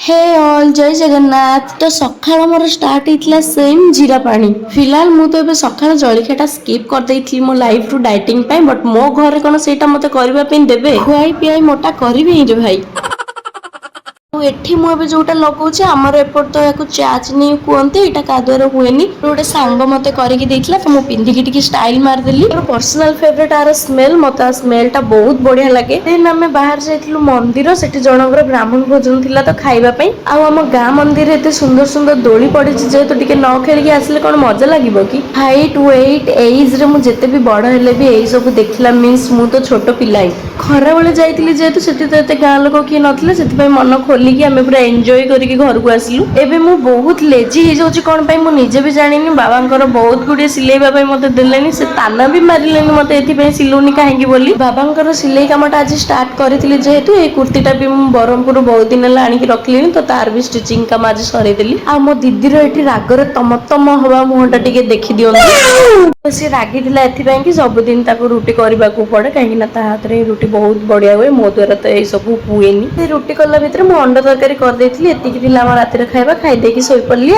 हे all जय जगन्नाथ। तो सकाळ मोर स्टार्ट होता सेम जीरा पानी। फिलहाल मु तो ए सकाळ जलखियाटा स्किप कर देइथि मो लाइफ रु डाइटिंग पाई, बट मो घरे कोन सेटा मते करबा पे देबे। खुआई पियाई मोटा करबे रे भाई। एठी मु एबे जोटा लगाउछि हमर एपट तो याकु चाचनी कहते एटा कादुआर हुएनी। गोटे सांग मते करिक देइथिला तो मु पिंधिकी टिके स्टाइल मार देली। मोर पर्सनल फेवरेट आर स्मेल, मते आ स्मेलटा बहुत बढ़िया लागे। देन आमे बाहर जाइथिलु मंदिर, सेठी जनकर ब्राह्मण भोजन थिला तो खाइबा पई। आ हम गां मंदिर एते सुंदर सुंदर दोली पड़िछि जेहेतु टिके न खेलिकी आसले कोन मजा लागिबो कि। हाइट वेट एज रे मु जेते भी बड़ हेले भी एई सब देखिला मींस मु तो छोट पिलाई। खरा बेले जाइथिली जेहेतु सेठी तो एते गां लोक कि नथिले, सेति पई मन खोलिकी आमे पूरा एंजॉय करिकी घर को आसिलु। एबे मु बहुत लेजी हे जाउछि कोन पई मु निजे भी जानिनी। बाबांकर बहुत गुडी सिलेइबा पई मते देलेनी, से ताना भी मारिलेनी मते एथि पई सिलुनी काहेकि बोली। बाबांकर सिलेई कामटा आज स्टार्ट करिथिली जेहेतु ए कुर्तीटा भी मु बरहमपुर बहुत दिन ला आनिकी रखलिनी, तो तार भी स्टिचिंग काम आज सरेइ देली। आ मो दीदीर एठी रागरे तम हवा मुहटा टिके देखि दियंतु। तो से रागी थिला एथि पई कि सब दिन ताको रुटी करबाकू पड़े, काहेकि ना ता हाथ रे रुटी बहुत बढ़िया हुए। मो द्वारा तो ए सब हुएनी। से रुटी कला भितर मु अंडा तरकारी कर देइथिली। एतिकी थिला हम राति रे खाइबा, खाइ देकी सोइ पड़ली।